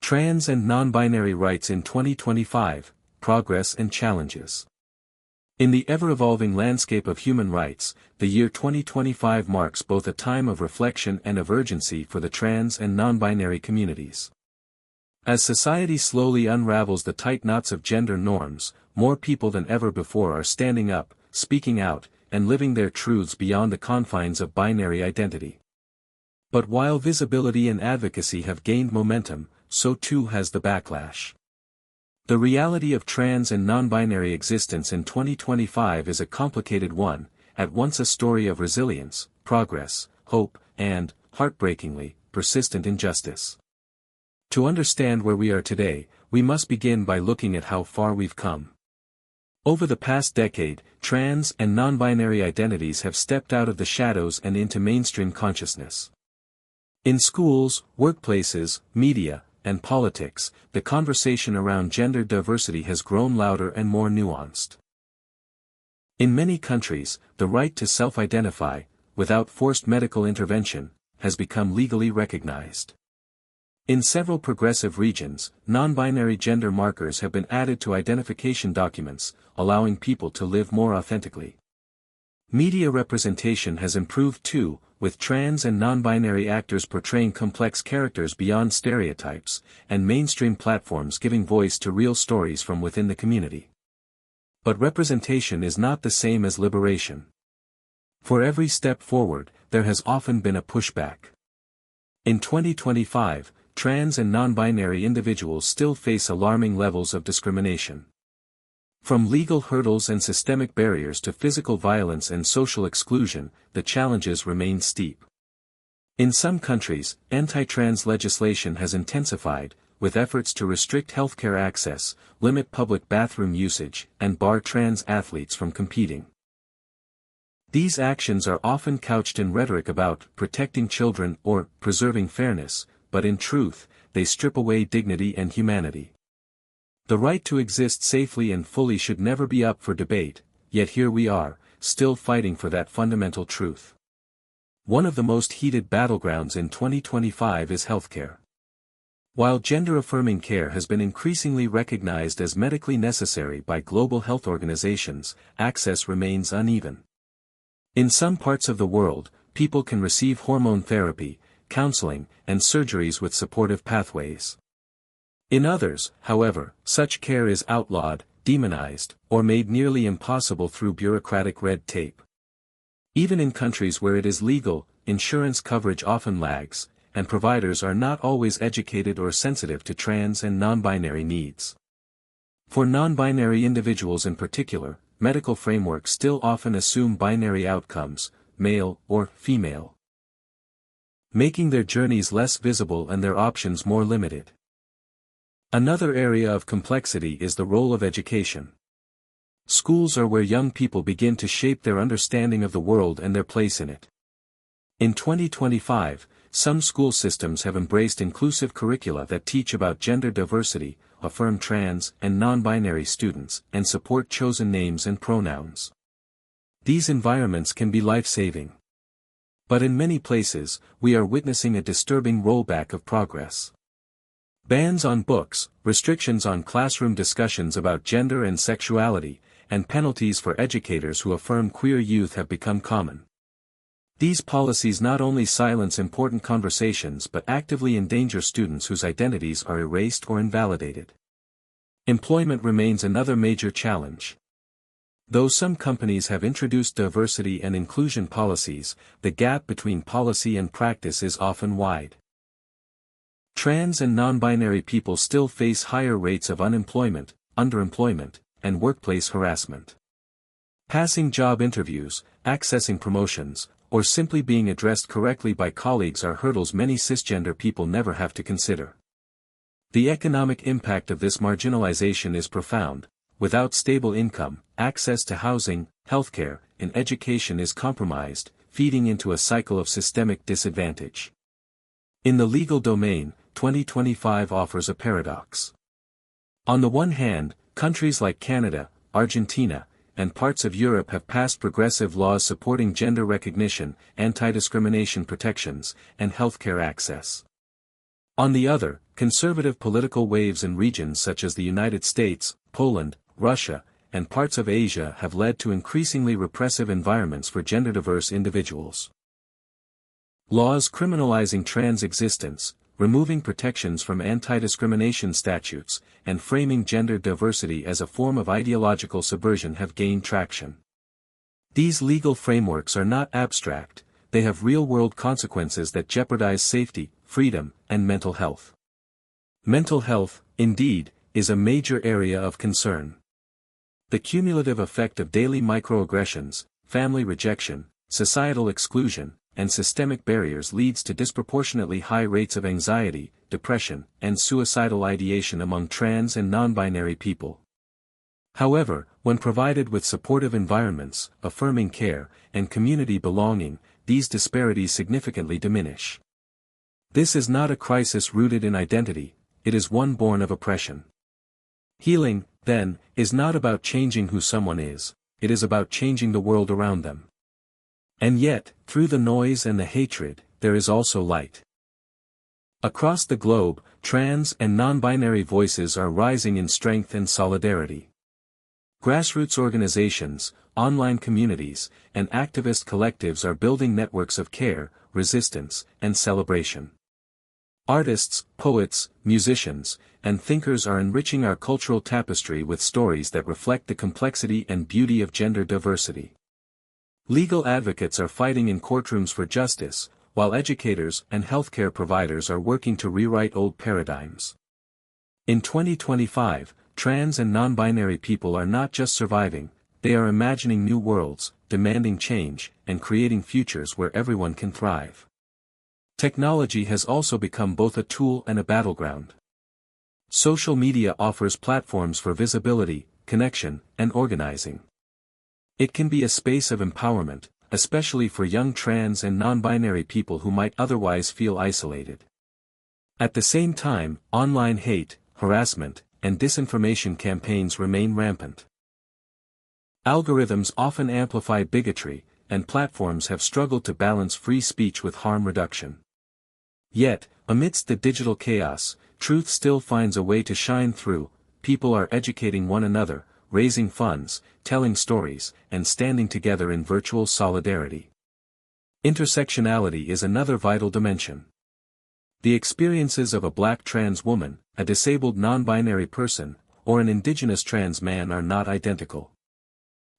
Trans and non-binary rights in 2025, progress and challenges. In the ever-evolving landscape of human rights, the year 2025 marks both a time of reflection and of urgency for the trans and non-binary communities. As society slowly unravels the tight knots of gender norms, more people than ever before are standing up, speaking out, and living their truths beyond the confines of binary identity. But while visibility and advocacy have gained momentum, so too has the backlash. The reality of trans and non-binary existence in 2025 is a complicated one, at once a story of resilience, progress, hope, and, heartbreakingly, persistent injustice. To understand where we are today, we must begin by looking at how far we've come. Over the past decade, trans and non-binary identities have stepped out of the shadows and into mainstream consciousness. In schools, workplaces, media, and politics, the conversation around gender diversity has grown louder and more nuanced. In many countries, the right to self-identify, without forced medical intervention, has become legally recognized. In several progressive regions, non-binary gender markers have been added to identification documents, allowing people to live more authentically. Media representation has improved too, with trans and non-binary actors portraying complex characters beyond stereotypes, and mainstream platforms giving voice to real stories from within the community. But representation is not the same as liberation. For every step forward, there has often been a pushback. In 2025, trans and non-binary individuals still face alarming levels of discrimination. From legal hurdles and systemic barriers to physical violence and social exclusion, the challenges remain steep. In some countries, anti-trans legislation has intensified, with efforts to restrict healthcare access, limit public bathroom usage, and bar trans athletes from competing. These actions are often couched in rhetoric about protecting children or preserving fairness, but in truth, they strip away dignity and humanity. The right to exist safely and fully should never be up for debate, yet here we are, still fighting for that fundamental truth. One of the most heated battlegrounds in 2025 is healthcare. While gender-affirming care has been increasingly recognized as medically necessary by global health organizations, access remains uneven. In some parts of the world, people can receive hormone therapy, counseling, and surgeries with supportive pathways. In others, however, such care is outlawed, demonized, or made nearly impossible through bureaucratic red tape. Even in countries where it is legal, insurance coverage often lags, and providers are not always educated or sensitive to trans and non-binary needs. For non-binary individuals in particular, medical frameworks still often assume binary outcomes, male or female, making their journeys less visible and their options more limited. Another area of complexity is the role of education. Schools are where young people begin to shape their understanding of the world and their place in it. In 2025, some school systems have embraced inclusive curricula that teach about gender diversity, affirm trans and non-binary students, and support chosen names and pronouns. These environments can be life-saving. But in many places, we are witnessing a disturbing rollback of progress. Bans on books, restrictions on classroom discussions about gender and sexuality, and penalties for educators who affirm queer youth have become common. These policies not only silence important conversations but actively endanger students whose identities are erased or invalidated. Employment remains another major challenge. Though some companies have introduced diversity and inclusion policies, the gap between policy and practice is often wide. Trans and non-binary people still face higher rates of unemployment, underemployment, and workplace harassment. Passing job interviews, accessing promotions, or simply being addressed correctly by colleagues are hurdles many cisgender people never have to consider. The economic impact of this marginalization is profound. Without stable income, access to housing, healthcare, and education is compromised, feeding into a cycle of systemic disadvantage. In the legal domain, 2025 offers a paradox. On the one hand, countries like Canada, Argentina, and parts of Europe have passed progressive laws supporting gender recognition, anti-discrimination protections, and healthcare access. On the other, conservative political waves in regions such as the United States, Poland, Russia, and parts of Asia have led to increasingly repressive environments for gender-diverse individuals. Laws criminalizing trans existence, removing protections from anti-discrimination statutes, and framing gender diversity as a form of ideological subversion have gained traction. These legal frameworks are not abstract, they have real-world consequences that jeopardize safety, freedom, and mental health. Mental health, indeed, is a major area of concern. The cumulative effect of daily microaggressions, family rejection, societal exclusion, and systemic barriers leads to disproportionately high rates of anxiety, depression, and suicidal ideation among trans and non-binary people. However, when provided with supportive environments, affirming care, and community belonging, these disparities significantly diminish. This is not a crisis rooted in identity, it is one born of oppression. Healing, then, is not about changing who someone is, it is about changing the world around them. And yet, through the noise and the hatred, there is also light. Across the globe, trans and non-binary voices are rising in strength and solidarity. Grassroots organizations, online communities, and activist collectives are building networks of care, resistance, and celebration. Artists, poets, musicians, and thinkers are enriching our cultural tapestry with stories that reflect the complexity and beauty of gender diversity. Legal advocates are fighting in courtrooms for justice, while educators and healthcare providers are working to rewrite old paradigms. In 2025, trans and non-binary people are not just surviving, they are imagining new worlds, demanding change, and creating futures where everyone can thrive. Technology has also become both a tool and a battleground. Social media offers platforms for visibility, connection, and organizing. It can be a space of empowerment, especially for young trans and non-binary people who might otherwise feel isolated. At the same time, online hate, harassment, and disinformation campaigns remain rampant. Algorithms often amplify bigotry, and platforms have struggled to balance free speech with harm reduction. Yet, amidst the digital chaos, truth still finds a way to shine through. People are educating one another, raising funds, telling stories, and standing together in virtual solidarity. Intersectionality is another vital dimension. The experiences of a Black trans woman, a disabled non-binary person, or an indigenous trans man are not identical.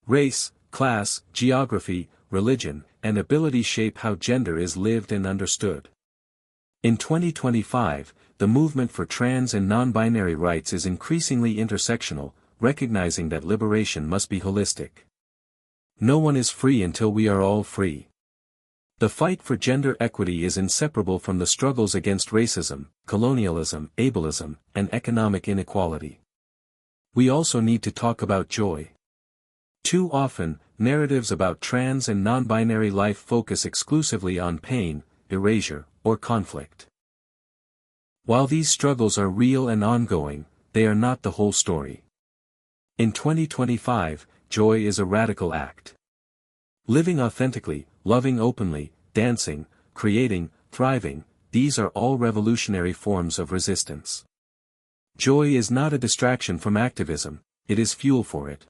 Race, class, geography, religion, and ability shape how gender is lived and understood. In 2025, the movement for trans and non-binary rights is increasingly intersectional, recognizing that liberation must be holistic. No one is free until we are all free. The fight for gender equity is inseparable from the struggles against racism, colonialism, ableism, and economic inequality. We also need to talk about joy. Too often, narratives about trans and non-binary life focus exclusively on pain, erasure, or conflict. While these struggles are real and ongoing, they are not the whole story. In 2025, joy is a radical act. Living authentically, loving openly, dancing, creating, thriving, these are all revolutionary forms of resistance. Joy is not a distraction from activism, it is fuel for it.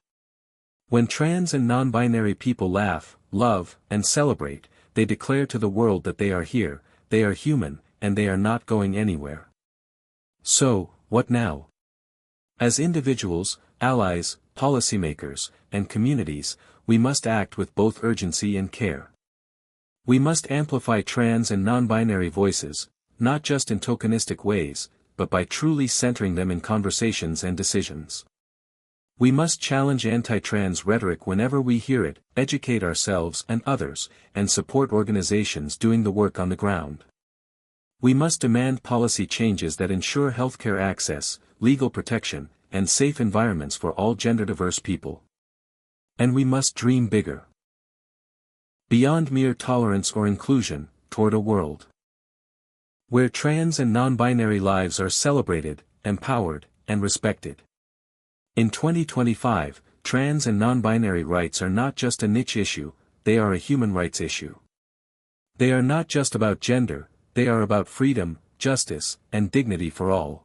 When trans and non-binary people laugh, love, and celebrate, they declare to the world that they are here, they are human, and they are not going anywhere. So, what now? As individuals, allies, policymakers, and communities, we must act with both urgency and care. We must amplify trans and non-binary voices, not just in tokenistic ways, but by truly centering them in conversations and decisions. We must challenge anti-trans rhetoric whenever we hear it, educate ourselves and others, and support organizations doing the work on the ground. We must demand policy changes that ensure healthcare access, legal protection, and safe environments for all gender-diverse people. And we must dream bigger. Beyond mere tolerance or inclusion, toward a world where trans and non-binary lives are celebrated, empowered, and respected. In 2025, trans and non-binary rights are not just a niche issue, they are a human rights issue. They are not just about gender, they are about freedom, justice, and dignity for all.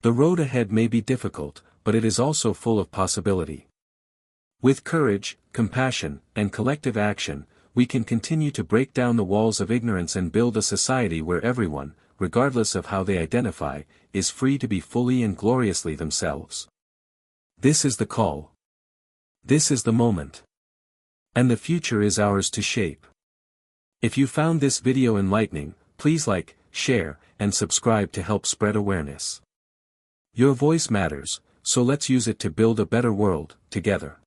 The road ahead may be difficult, but it is also full of possibility. With courage, compassion, and collective action, we can continue to break down the walls of ignorance and build a society where everyone, regardless of how they identify, is free to be fully and gloriously themselves. This is the call. This is the moment. And the future is ours to shape. If you found this video enlightening, please like, share, and subscribe to help spread awareness. Your voice matters, so let's use it to build a better world, together.